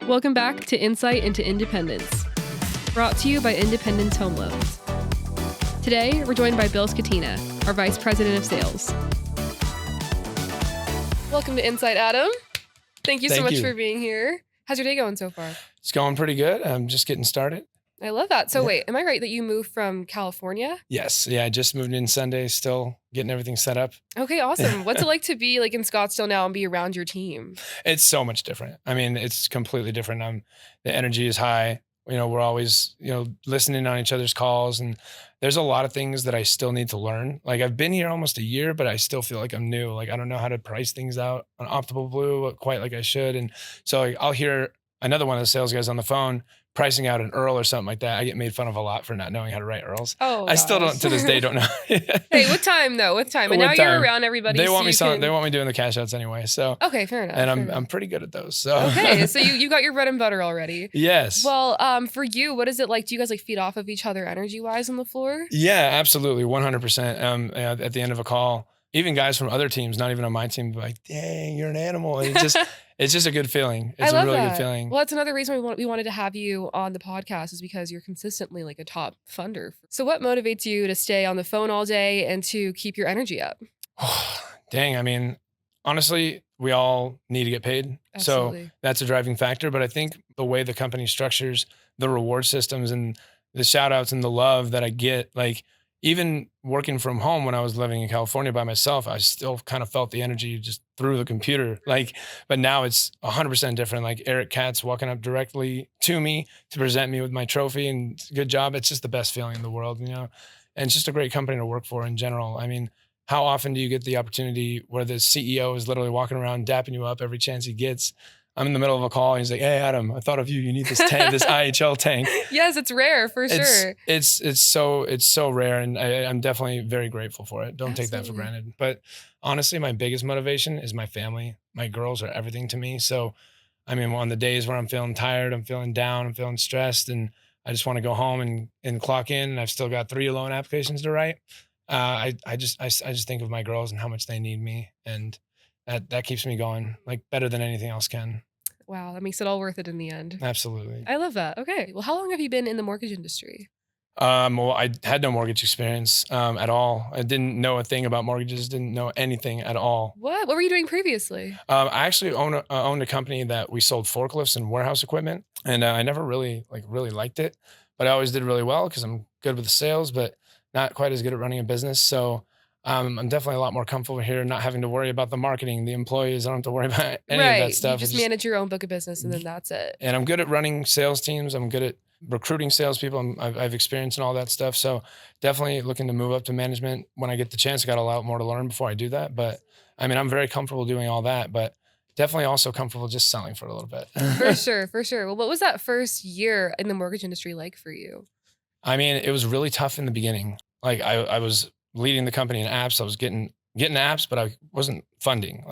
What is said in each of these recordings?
Welcome back to Insight into Independence, brought to you by Independence Home Loans. Today, we're joined by Bill Scatina, our Vice President of Sales. Welcome to Insight, Adam. Thank you so much for being here. How's your day going so far? It's going pretty good. I'm just getting started. I love that. So wait, am I right that you moved from California? Yes. Yeah, I just moved in Sunday, still getting everything set up. Okay, awesome. What's it like to be like in Scottsdale now and be around your team? It's so much different. I mean, it's completely different. The energy is high. We're always, listening on each other's calls, and there's a lot of things that I still need to learn. Like, I've been here almost a year, but I still feel like I'm new. Like, I don't know how to price things out on Optimal Blue quite like I should. And so I'll hear another one of the sales guys on the phone pricing out an Earl or something like that. I get made fun of a lot for not knowing how to write Earls. Oh, I still don't, to this day, don't know. Hey, with time though, with time. And now you're around everybody. They want me selling, they want me doing the cash outs anyway. So okay, fair enough. And I'm pretty good at those. So okay, so you got your bread and butter already. Yes. Well, for you, what is it like? Do you guys like feed off of each other energy wise on the floor? Yeah, absolutely, 100%. At the end of a call, even guys from other teams, not even on my team, be like, "Dang, you're an animal." And it's just a good feeling. It's a really good feeling. Well, that's another reason we wanted to have you on the podcast is because you're consistently like a top funder. So what motivates you to stay on the phone all day and to keep your energy up? Dang, I mean, honestly, we all need to get paid. Absolutely. So that's a driving factor. But I think the way the company structures the reward systems and the shout outs and the love that I get, like, even working from home when I was living in California by myself, I still kind of felt the energy just through the computer. Like, but now it's 100% different. Like Eric Katz walking up directly to me to present me with my trophy and good job. It's just the best feeling in the world, And it's just a great company to work for in general. I mean, how often do you get the opportunity where the CEO is literally walking around dapping you up every chance he gets? I'm in the middle of a call and he's like, "Hey, Adam, I thought of you. You need this tank, this IHL tank." Yes, it's rare for sure. It's so rare, and I'm definitely very grateful for it. Don't take that for granted. But honestly, my biggest motivation is my family. My girls are everything to me. So, I mean, on the days where I'm feeling tired, I'm feeling down, I'm feeling stressed, and I just want to go home and clock in, and I've still got 3 loan applications to write. I just think of my girls and how much they need me, and that keeps me going, like, better than anything else can. Wow, that makes it all worth it in the end. Absolutely. I love that. Okay. Well, how long have you been in the mortgage industry? Well, I had no mortgage experience at all. I didn't know a thing about mortgages, didn't know anything at all. What were you doing previously? I actually owned a company that we sold forklifts and warehouse equipment, and I never really liked it, but I always did really well because I'm good with the sales, but not quite as good at running a business. So I'm definitely a lot more comfortable here, not having to worry about the marketing, the employees. I don't have to worry about any of that stuff. You just manage your own book of business and then that's it. And I'm good at running sales teams. I'm good at recruiting salespeople. I've experienced in all that stuff. So definitely looking to move up to management when I get the chance. I got a lot more to learn before I do that. But I mean, I'm very comfortable doing all that, but definitely also comfortable just selling for a little bit. For sure. Well, what was that first year in the mortgage industry like for you? I mean, it was really tough in the beginning. Like I was leading the company in apps. I was getting apps, but I wasn't funding.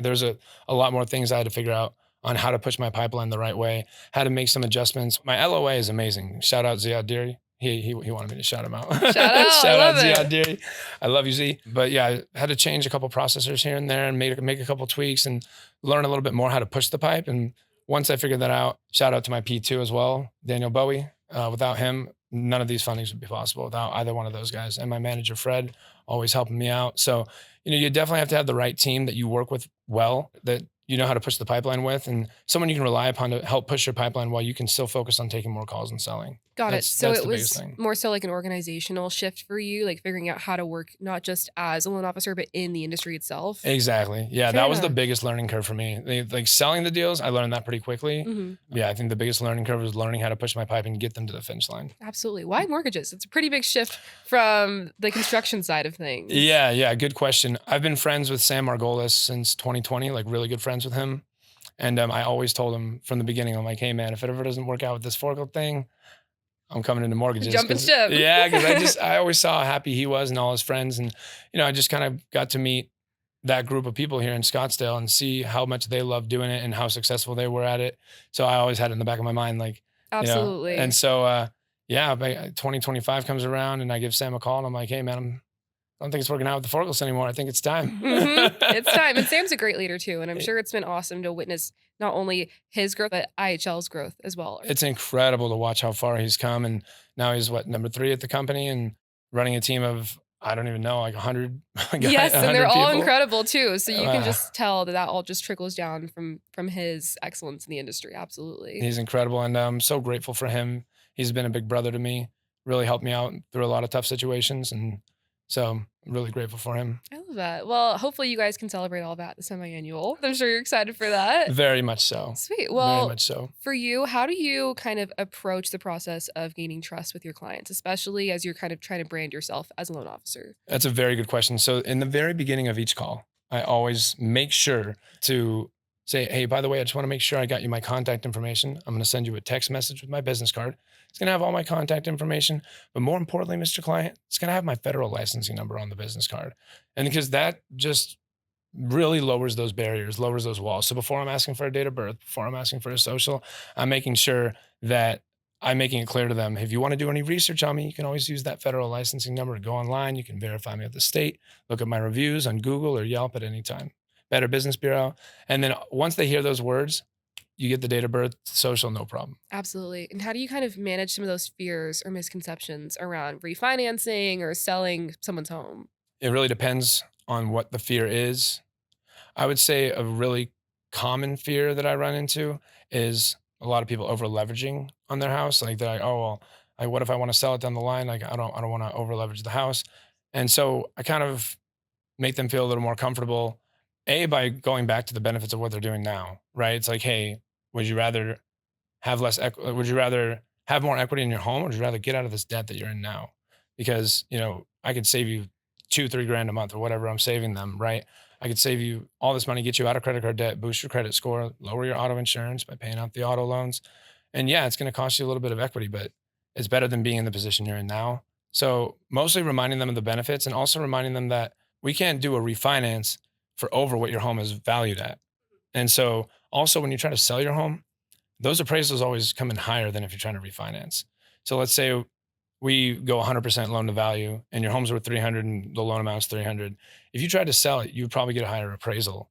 There's a lot more things I had to figure out on how to push my pipeline the right way, how to make some adjustments. My LOA is amazing. Shout out Ziad Deary. He wanted me to shout him out. Shout out, shout out Ziad Deary. I love you, Z. But yeah, I had to change a couple processors here and there and make a couple tweaks and learn a little bit more how to push the pipe. And once I figured that out, shout out to my P2 as well, Daniel Bowie. Without him, none of these fundings would be possible without either one of those guys. And my manager, Fred, always helping me out. So, you definitely have to have the right team that you work with well, that you know how to push the pipeline with, and someone you can rely upon to help push your pipeline while you can still focus on taking more calls and selling. Got it. So it was more so like an organizational shift for you, like figuring out how to work not just as a loan officer, but in the industry itself. Exactly. Yeah, that was the biggest learning curve for me. Like selling the deals, I learned that pretty quickly. Mm-hmm. Yeah, I think the biggest learning curve was learning how to push my pipe and get them to the finish line. Absolutely. Why mortgages? It's a pretty big shift from the construction side of things. Yeah. Good question. I've been friends with Sam Margolis since 2020, like really good friends with him. And I always told him from the beginning, I'm like, "Hey man, if it ever doesn't work out with this forklift thing, I'm coming into mortgages." Jumping ship. Yeah, because I always saw how happy he was and all his friends. And, I just kind of got to meet that group of people here in Scottsdale and see how much they loved doing it and how successful they were at it. So I always had it in the back of my mind, like, absolutely. And so, 2025 comes around and I give Sam a call and I'm like, "Hey man, I don't think it's working out with the forklifts anymore. I think it's time. It's time. And Sam's a great leader too. And I'm sure it's been awesome to witness not only his growth, but IHL's growth as well. It's incredible to watch how far he's come. And now he's number 3 at the company and running a team of, I don't even know, like 100 guys. Yes, and 100 they're all people. incredible too. So you can just tell that all just trickles down from his excellence in the industry. Absolutely. He's incredible. And I'm so grateful for him. He's been a big brother to me, really helped me out through a lot of tough situations. And so I'm really grateful for him. I love that. Well, hopefully you guys can celebrate all that at the semi-annual. I'm sure you're excited for that. Very much so. Sweet. Well, very much so. For you, how do you kind of approach the process of gaining trust with your clients, especially as you're kind of trying to brand yourself as a loan officer? That's a very good question. So in the very beginning of each call, I always make sure to say, hey, by the way, I just want to make sure I got you my contact information. I'm going to send you a text message with my business card. It's going to have all my contact information. But more importantly, Mr. Client, it's going to have my federal licensing number on the business card. And because that just really lowers those barriers, lowers those walls. So before I'm asking for a date of birth, before I'm asking for a social, I'm making sure that I'm making it clear to them, if you want to do any research on me, you can always use that federal licensing number to go online. You can verify me with the state, look at my reviews on Google or Yelp at any time. Better Business Bureau. And then once they hear those words, you get the date of birth, social, no problem. Absolutely. And how do you kind of manage some of those fears or misconceptions around refinancing or selling someone's home? It really depends on what the fear is. I would say a really common fear that I run into is a lot of people over leveraging on their house. Like they're like, oh, well, what if I want to sell it down the line? Like I don't want to over leverage the house. And so I kind of make them feel a little more comfortable, by going back to the benefits of what they're doing now, right? It's like, hey, would you rather have would you rather have more equity in your home, or would you rather get out of this debt that you're in now? Because, I could save you 2-3 grand a month or whatever I'm saving them, right? I could save you all this money, get you out of credit card debt, boost your credit score, lower your auto insurance by paying out the auto loans. And yeah, it's going to cost you a little bit of equity, but it's better than being in the position you're in now. So mostly reminding them of the benefits and also reminding them that we can't do a refinance for over what your home is valued at. And so also when you try to sell your home, those appraisals always come in higher than if you're trying to refinance. So let's say we go 100% loan to value and your home's worth 300 and the loan amount's 300. If you tried to sell it, you would probably get a higher appraisal,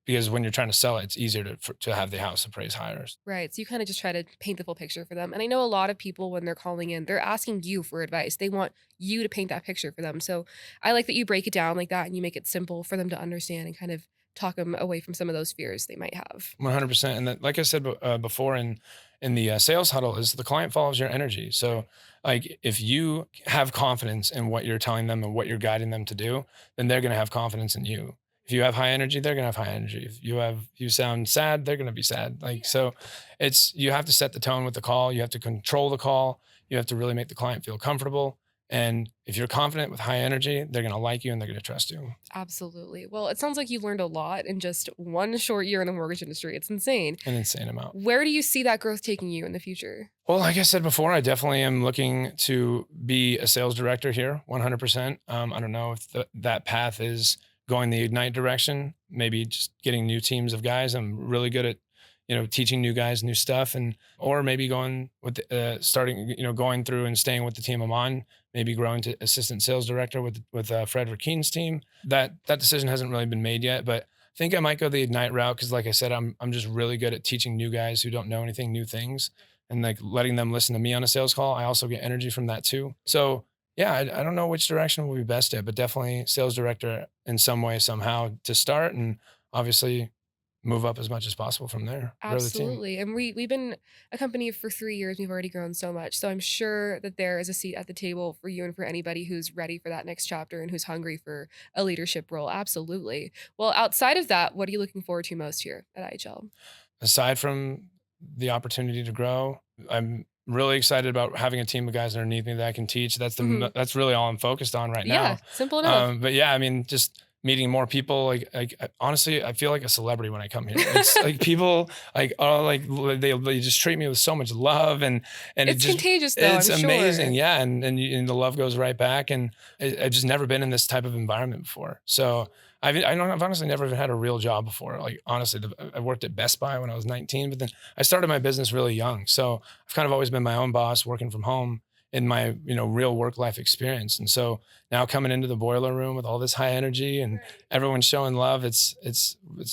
because when you're trying to sell it, it's easier to have the house appraised higher. Right. So you kind of just try to paint the full picture for them. And I know a lot of people, when they're calling in, they're asking you for advice. They want you to paint that picture for them. So I like that you break it down like that and you make it simple for them to understand and kind of talk them away from some of those fears they might have. 100%. And that, like I said before in the sales huddle, is the client follows your energy. So like if you have confidence in what you're telling them and what you're guiding them to do, then they're going to have confidence in you. If you have high energy, they're going to have high energy. If you sound sad, they're going to be sad. So you have to set the tone with the call. You have to control the call. You have to really make the client feel comfortable. And if you're confident with high energy, they're going to like you and they're going to trust you. Absolutely. Well, it sounds like you've learned a lot in just one short year in the mortgage industry. It's insane. An insane amount. Where do you see that growth taking you in the future? Well, like I said before, I definitely am looking to be a sales director here, 100%. I don't know if that path is going the Ignite direction, maybe just getting new teams of guys. I'm really good at, teaching new guys new stuff, or maybe going with going through and staying with the team I'm on, maybe growing to assistant sales director with Fred Rakeen's team. That decision hasn't really been made yet, but I think I might go the Ignite route because, like I said, I'm just really good at teaching new guys who don't know anything, new things, and like letting them listen to me on a sales call. I also get energy from that too. So yeah, I don't know which direction will be best at, but definitely sales director in some way, somehow to start, and obviously move up as much as possible from there. Absolutely. And we've been a company for 3 years. We've already grown so much. So I'm sure that there is a seat at the table for you and for anybody who's ready for that next chapter and who's hungry for a leadership role. Absolutely. Well, outside of that, what are you looking forward to most here at IHL? Aside from the opportunity to grow, I'm really excited about having a team of guys underneath me that I can teach. That's really all I'm focused on right now. Yeah, simple enough. But yeah, I mean, just meeting more people. Like honestly, I feel like a celebrity when I come here. It's like people they just treat me with so much love and it's contagious though. It's I'm amazing. Sure. Yeah. And the love goes right back. And I've just never been in this type of environment before. So I've honestly never even had a real job before. Like honestly, I worked at Best Buy when I was 19, but then I started my business really young. So I've kind of always been my own boss, working from home. in my, real work life experience. And so now coming into the boiler room with all this high energy and Right. everyone showing love, it's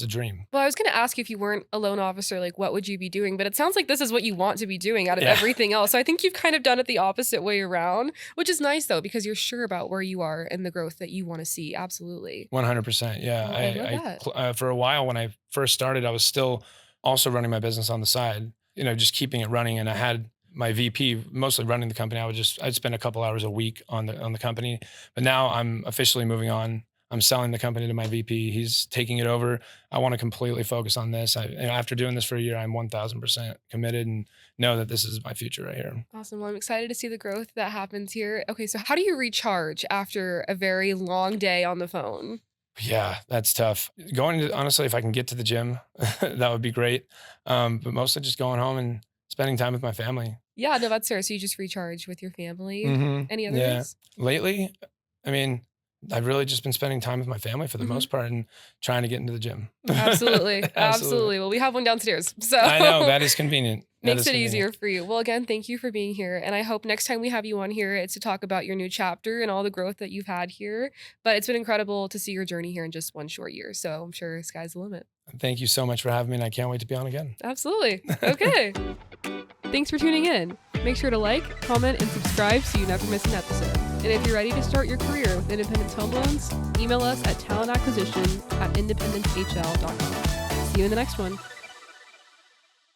a dream. Well, I was gonna ask you if you weren't a loan officer, like, what would you be doing? But it sounds like this is what you want to be doing out of Yeah. everything else. So I think you've kind of done it the opposite way around, which is nice though, because you're sure about where you are and the growth that you want to see. Absolutely. 100%. Yeah. Well, I love that. For a while when I first started, I was still also running my business on the side, just keeping it running. And I had my VP mostly running the company. I'd spend a couple hours a week on the company, but now I'm officially moving on. I'm selling the company to my VP. He's taking it over. I want to completely focus on this. After doing this for a year, I'm 1000% committed and know that this is my future right here. Awesome. Well, I'm excited to see the growth that happens here. Okay, so how do you recharge after a very long day on the phone? Yeah, that's tough. Honestly, if I can get to the gym, that would be great. But mostly just going home and spending time with my family. Yeah, no, that's fair. So you just recharge with your family. Any other Yeah. ways? Lately, I mean, I've really just been spending time with my family for the Mhm. most part and trying to get into the gym. Absolutely. Absolutely. Absolutely. Well, we have one downstairs. I know So that is convenient. That makes is it convenient. easier for you. Well, again, thank you for being here. And I hope next time we have you on here, it's to talk about your new chapter and all the growth that you've had here. But it's been incredible to see your journey here in just one short year. So I'm sure sky's the limit. Thank you so much for having me, and I can't wait to be on again. Absolutely. Okay. Thanks for tuning in. Make sure to like, comment, and subscribe so you never miss an episode. And if you're ready to start your career with Independence Home Loans, email us at talentacquisition@independencehl.com. See you in the next one.